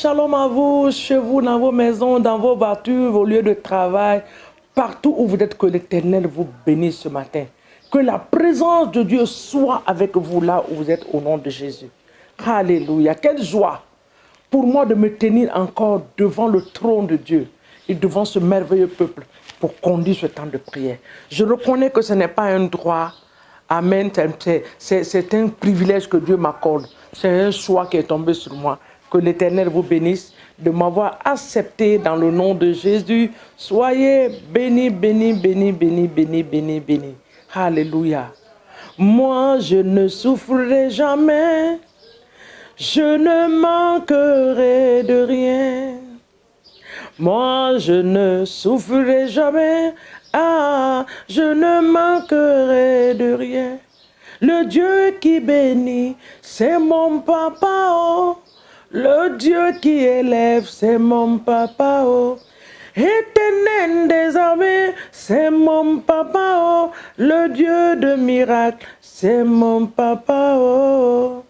shalom à vous, chez vous, dans vos maisons, dans vos voitures, vos lieux de travail, partout où vous êtes, que l'Éternel vous bénisse ce matin. Que la présence de Dieu soit avec vous là où vous êtes au nom de Jésus. Alléluia. Quelle joie pour moi de me tenir encore devant le trône de Dieu et devant ce merveilleux peuple pour conduire ce temps de prière. Je reconnais que ce n'est pas un droit. Amen. C'est un privilège que Dieu m'accorde. C'est un choix qui est tombé sur moi. Que l'Éternel vous bénisse de m'avoir accepté dans le nom de Jésus. Soyez bénis, bénis, bénis, bénis, bénis, bénis, bénis. Alléluia. Moi, je ne souffrirai jamais. Je ne manquerai de rien. Moi, je ne souffrirai jamais. Ah, je ne manquerai de rien. Le Dieu qui bénit, c'est mon papa, oh. Le Dieu qui élève, c'est mon papa, oh. Éternel des armées, c'est mon papa, oh. Le Dieu de miracles, c'est mon papa, oh.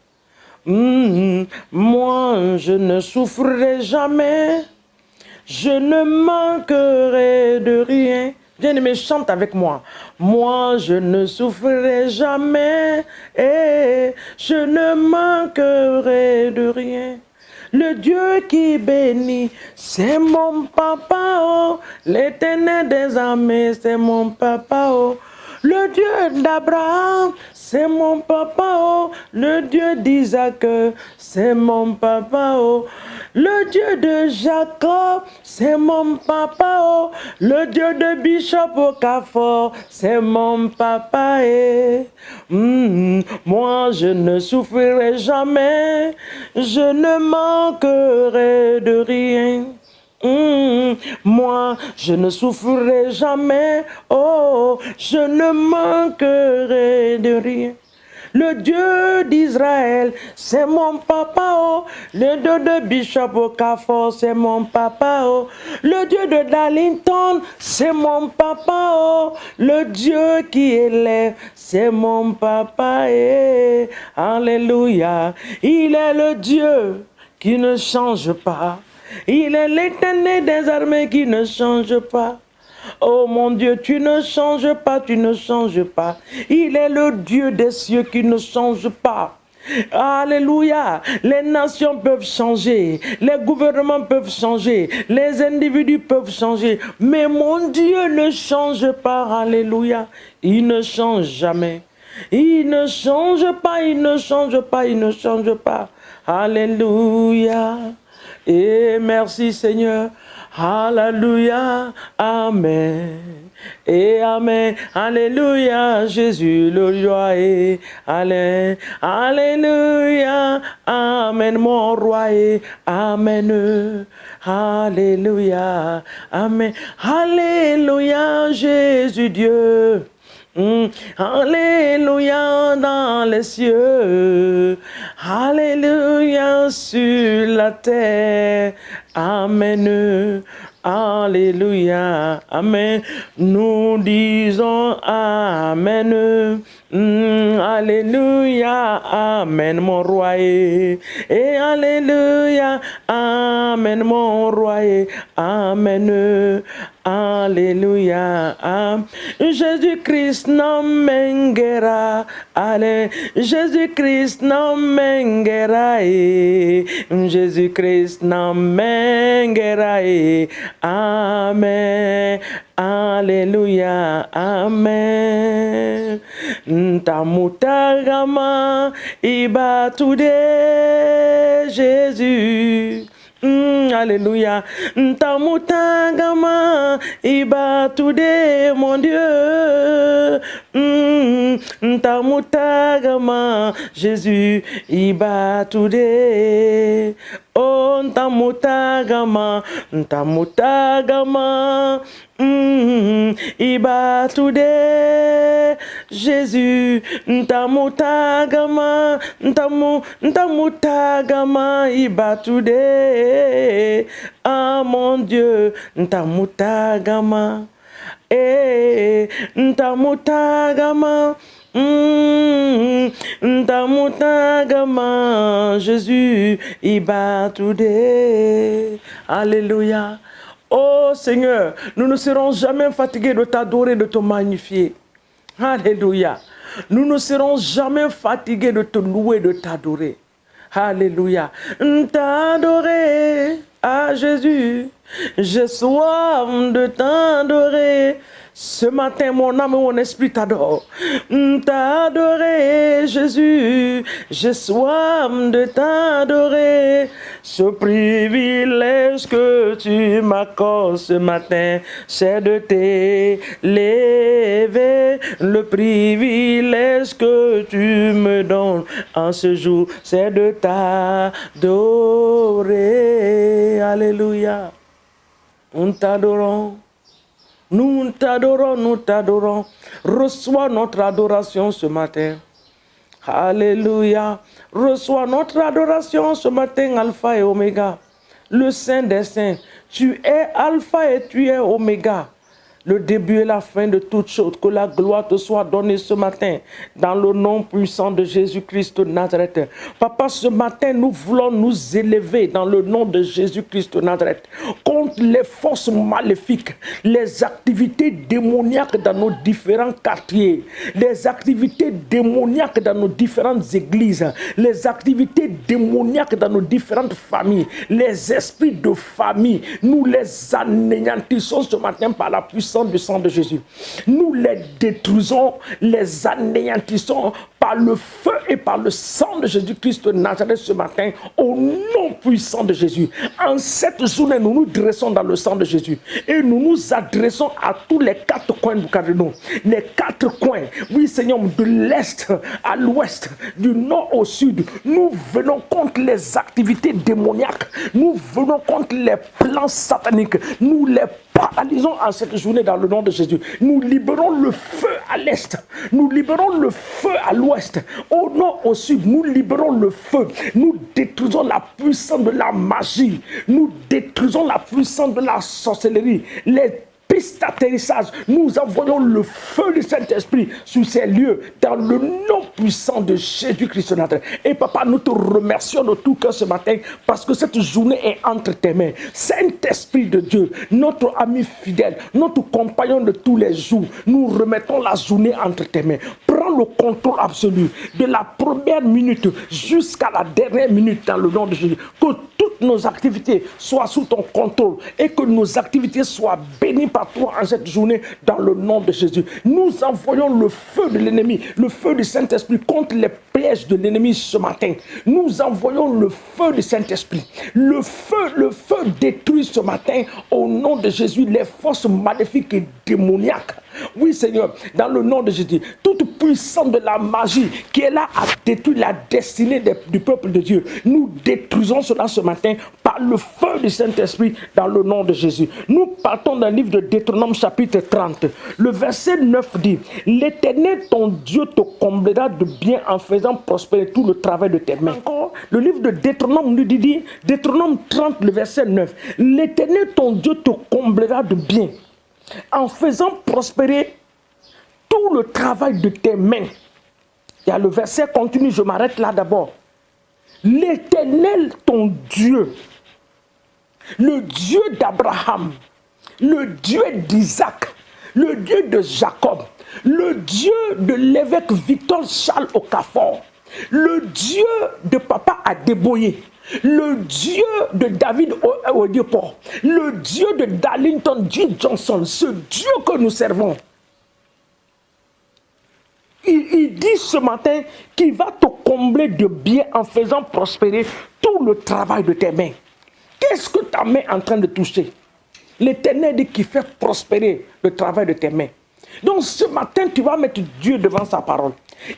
Moi, je ne souffrirai jamais. Je ne manquerai de rien. Bien-aimé, chante avec moi. Moi, je ne souffrirai jamais. Et je ne manquerai de rien. Le Dieu qui bénit, c'est mon papa, oh. L'Éternel des armées, c'est mon papa, oh. Le Dieu d'Abraham, c'est mon papa, oh. Le Dieu d'Isaac, c'est mon papa, oh. Le Dieu de Jacob, c'est mon papa, oh. Le Dieu de Bishop Okafor, c'est mon papa, eh. Moi, je ne souffrirai jamais, je ne manquerai de rien. Moi, je ne souffrirai jamais, oh, je ne manquerai de rien. Le Dieu d'Israël, c'est mon papa, oh. Le Dieu de Bishop Okafor, c'est mon papa, oh. Le Dieu de Darlington, c'est mon papa, oh. Le Dieu qui élève, c'est mon papa, eh. Alléluia. Il est le Dieu qui ne change pas. Il est l'Éternel des armées qui ne change pas. Oh mon Dieu, tu ne changes pas, tu ne changes pas. Il est le Dieu des cieux qui ne change pas. Alléluia. Les nations peuvent changer, les gouvernements peuvent changer, les individus peuvent changer, mais mon Dieu ne change pas. Alléluia. Il ne change jamais. Il ne change pas, il ne change pas, il ne change pas. Alléluia. Et merci Seigneur. Alléluia. Amen. Et Amen. Alléluia. Jésus le roi est. Alléluia. Amen. Mon roi est. Amen. Alléluia. Amen. Alléluia. Jésus Dieu. Alléluia dans les cieux, alléluia sur la terre, amen, alléluia, amen, nous disons amen, alléluia, amen, mon roi et alléluia, amen, mon roi et amen. Alléluia. Jésus-Christ n'emmènera. Allez, Jésus-Christ n'emmènera. Jésus-Christ n'emmènera. Amen. Alléluia. Amen. Tamutagama ibatude Jésus. Alléluia. Tamutagama ibatude mon Dieu. Tamutagama Jésus ibatude. Oh tamutagama ibatude Jésus tamutagama ibatude. Ah mon Dieu tamutagama tamutagama Tamutagama, Jésus, Ibatoude. Alléluia. Oh Seigneur, nous ne serons jamais fatigués de t'adorer, de te magnifier. Alléluia. Nous ne serons jamais fatigués de te louer, de t'adorer. Alléluia. T'adorer à Jésus. J'ai soif de t'adorer. Ce matin, mon âme et mon esprit t'adore. T'adorer, Jésus. J'ai soif de t'adorer. Ce privilège que tu m'accordes ce matin, c'est de t'élever. Le privilège que tu me donnes en ce jour, c'est de t'adorer. Alléluia. Nous t'adorons. Nous t'adorons, nous t'adorons. Reçois notre adoration ce matin. Alléluia. Reçois notre adoration ce matin, Alpha et Oméga. Le Saint des Saints. Tu es Alpha et tu es Oméga. Le début et la fin de toutes choses. Que la gloire te soit donnée ce matin. Dans le nom puissant de Jésus-Christ de Nazareth. Papa, ce matin, nous voulons nous élever dans le nom de Jésus-Christ de Nazareth. Contre les forces maléfiques. Les activités démoniaques dans nos différents quartiers. Les activités démoniaques dans nos différentes églises. Les activités démoniaques dans nos différentes familles. Les esprits de famille. Nous les anéantissons ce matin par la puissance du sang de Jésus. Nous les détruisons, les anéantissons par le feu et par le sang de Jésus-Christ de Nazareth ce matin, au nom puissant de Jésus. En cette journée, nous nous dressons dans le sang de Jésus et nous nous adressons à tous les quatre coins du Cardinal. Les quatre coins, oui Seigneur, de l'est à l'ouest, du nord au sud. Nous venons contre les activités démoniaques. Nous venons contre les plans sataniques. Nous les paralysons en cette journée dans le nom de Jésus. Nous libérons le feu à l'est. Nous libérons le feu à l'ouest. Au nord, au sud, nous libérons le feu. Nous détruisons la puissance de la magie. Nous détruisons la puissance de la sorcellerie. Les pistes d'atterrissage, nous envoyons le feu du Saint-Esprit sur ces lieux dans le nom puissant de Jésus-Christ. Et papa, nous te remercions de tout cœur ce matin parce que cette journée est entre tes mains. Saint-Esprit de Dieu, notre ami fidèle, notre compagnon de tous les jours, nous remettons la journée entre tes mains. Prends le contrôle absolu de la première minute jusqu'à la dernière minute dans le nom de Jésus. Que toutes nos activités soient sous ton contrôle et que nos activités soient bénies par toi en cette journée dans le nom de Jésus. Nous envoyons le feu de l'ennemi, le feu du Saint-Esprit contre les pièges de l'ennemi ce matin. Nous envoyons le feu du Saint-Esprit. Le feu détruit ce matin au nom de Jésus les forces maléfiques et démoniaques. Oui Seigneur, dans le nom de Jésus, toute puissance de la magie qui est là à détruire la destinée du peuple de Dieu, nous détruisons cela ce matin par le feu du Saint-Esprit dans le nom de Jésus. Nous partons d'un livre de Deutéronome chapitre 30. Le verset 9 dit: l'Éternel ton Dieu te comblera de bien en faisant prospérer tout le travail de tes mains. Encore, le livre de Deutéronome nous dit, Deutéronome 30, le verset 9, l'Éternel ton Dieu te comblera de bien en faisant prospérer tout le travail de tes mains. Il y a le verset continue, je m'arrête là d'abord. L'Éternel ton Dieu, le Dieu d'Abraham, le Dieu d'Isaac, le Dieu de Jacob, le Dieu de l'évêque Victor Charles Okafor, le Dieu de Papa Adeboye, le Dieu de David Oedipo, le Dieu de Darlington G. Johnson, ce Dieu que nous servons. Il dit ce matin qu'il va te combler de bien en faisant prospérer tout le travail de tes mains. Qu'est-ce que ta main est en train de toucher? L'Éternel dit qu'il fait prospérer le travail de tes mains. Donc ce matin, tu vas mettre Dieu devant sa parole.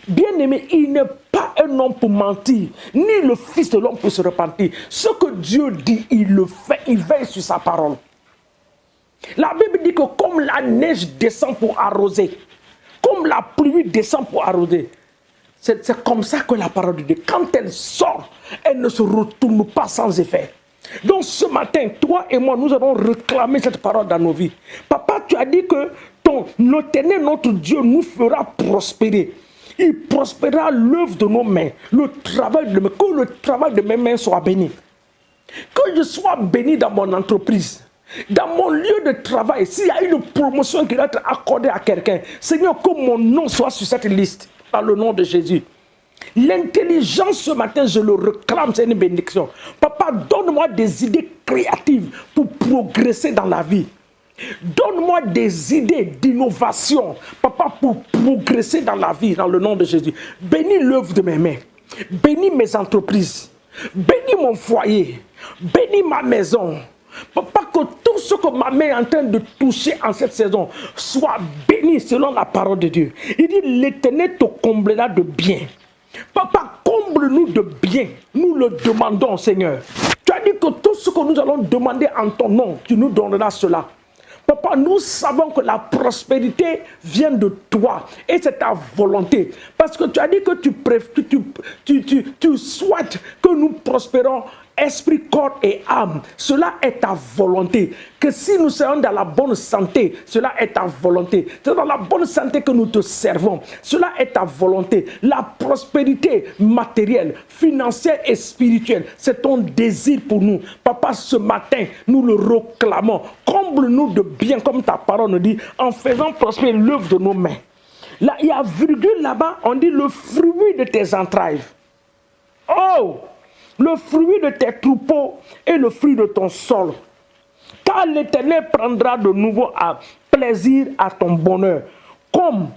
Bien-aimé, il n'est pas un homme pour mentir, ni le fils de l'homme pour se repentir. Ce que Dieu dit, il le fait, il veille sur sa parole. La Bible dit que comme la neige descend pour arroser, comme la pluie descend pour arroser, c'est comme ça que la parole de Dieu, quand elle sort, elle ne se retourne pas sans effet. Donc ce matin, toi et moi, nous allons réclamer cette parole dans nos vies. Papa, tu as dit que l'Éternel, notre Dieu, nous fera prospérer. Il prospérera l'œuvre de nos mains, le travail de mes mains, que le travail de mes mains soit béni. Que je sois béni dans mon entreprise, dans mon lieu de travail. S'il y a une promotion qui doit être accordée à quelqu'un, Seigneur, que mon nom soit sur cette liste, dans le nom de Jésus. L'intelligence ce matin, je le réclame, c'est une bénédiction. Papa, donne-moi des idées créatives pour progresser dans la vie. Donne-moi des idées d'innovation, papa, pour progresser dans la vie, dans le nom de Jésus. Bénis l'œuvre de mes mains, bénis mes entreprises, bénis mon foyer, bénis ma maison. Papa, que tout ce que ma main est en train de toucher en cette saison soit béni selon la parole de Dieu. Il dit, l'Éternel te comblera de bien. Papa, comble-nous de bien. Nous le demandons, Seigneur. Tu as dit que tout ce que nous allons demander en ton nom, tu nous donneras cela. Papa, nous savons que la prospérité vient de toi et c'est ta volonté. Parce que tu as dit que tu souhaites que nous prospérons esprit, corps et âme. Cela est ta volonté. Que si nous serons dans la bonne santé, cela est ta volonté. C'est dans la bonne santé que nous te servons. Cela est ta volonté. La prospérité matérielle, financière et spirituelle, c'est ton désir pour nous. Papa, ce matin, nous le réclamons. Comble-nous de bien, comme ta parole nous dit, en faisant prospérer l'œuvre de nos mains. Là, il y a virgule là-bas, on dit le fruit de tes entrailles. Oh! Le fruit de tes troupeaux et le fruit de ton sol. Car l'Éternel prendra de nouveau plaisir à ton bonheur, comme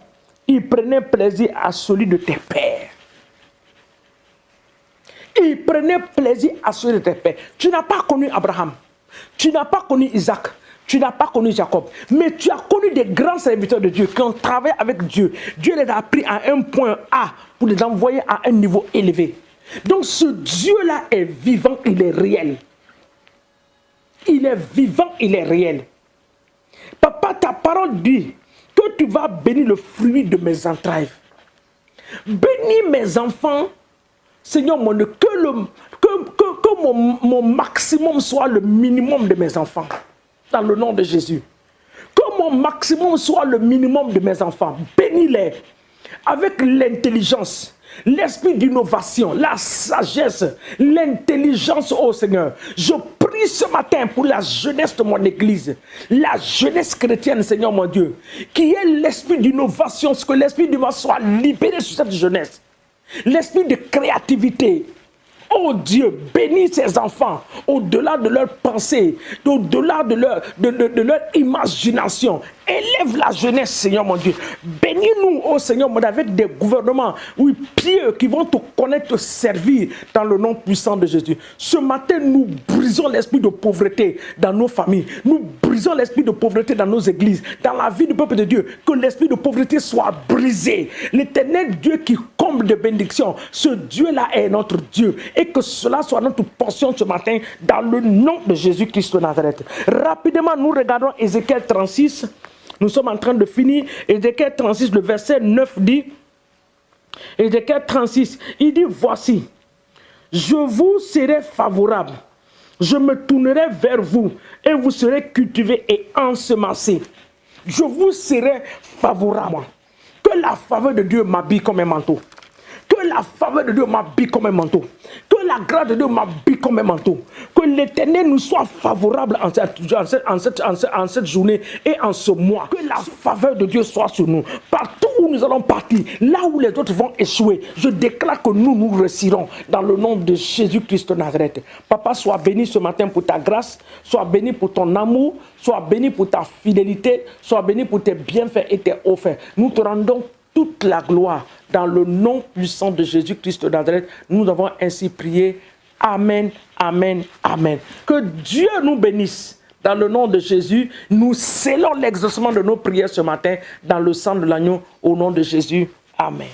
il prenait plaisir à celui de tes pères. Il prenait plaisir à celui de tes pères. Tu n'as pas connu Abraham, tu n'as pas connu Isaac, tu n'as pas connu Jacob, mais tu as connu des grands serviteurs de Dieu qui ont travaillé avec Dieu. Dieu les a pris à un point A pour les envoyer à un niveau élevé. Donc ce Dieu-là est vivant, il est réel. Il est vivant, il est réel. Papa, ta parole dit que tu vas bénir le fruit de mes entrailles. Bénis mes enfants, Seigneur mon Dieu, que mon maximum soit le minimum de mes enfants. Dans le nom de Jésus. Que mon maximum soit le minimum de mes enfants. Bénis-les avec l'intelligence. L'esprit d'innovation, la sagesse, l'intelligence, oh Seigneur. Je prie ce matin pour la jeunesse de mon église, la jeunesse chrétienne, Seigneur mon Dieu, qui est l'esprit d'innovation, ce que l'esprit d'innovation soit libéré sur cette jeunesse. L'esprit de créativité. Oh Dieu, bénis ces enfants au-delà de leurs pensées, au-delà de leur imagination. Élève la jeunesse, Seigneur mon Dieu. Bénis-nous, oh Seigneur mon Dieu, avec des gouvernements, oui, pieux, qui vont te connaître, te servir dans le nom puissant de Jésus. Ce matin, nous brisons l'esprit de pauvreté dans nos familles. Nous brisons l'esprit de pauvreté dans nos églises, dans la vie du peuple de Dieu. Que l'esprit de pauvreté soit brisé. L'Éternel Dieu qui comble de bénédictions, ce Dieu-là est notre Dieu. Et que cela soit notre portion ce matin dans le nom de Jésus-Christ de Nazareth. Rapidement, nous regardons Ézéchiel 36. Nous sommes en train de finir. Ézéchiel 36, le verset 9 dit, Ézéchiel 36, il dit, voici, je vous serai favorable, je me tournerai vers vous et vous serez cultivés et ensemencés. Je vous serai favorable. Que la faveur de Dieu m'habille comme un manteau. Que la faveur de Dieu m'habille comme un manteau. Que la grâce de Dieu m'habille comme un manteau. Que l'Éternel nous soit favorable en cette journée et en ce mois. Que la faveur de Dieu soit sur nous. Partout où nous allons partir, là où les autres vont échouer, je déclare que nous réussirons dans le nom de Jésus-Christ de Nazareth. Papa, sois béni ce matin pour ta grâce. Sois béni pour ton amour. Sois béni pour ta fidélité. Sois béni pour tes bienfaits et tes offerts. Nous te rendons toute la gloire dans le nom puissant de Jésus-Christ de Nazareth. Nous avons ainsi prié. Amen, amen, amen. Que Dieu nous bénisse. Dans le nom de Jésus, nous scellons l'exaucement de nos prières ce matin dans le sang de l'agneau au nom de Jésus. Amen.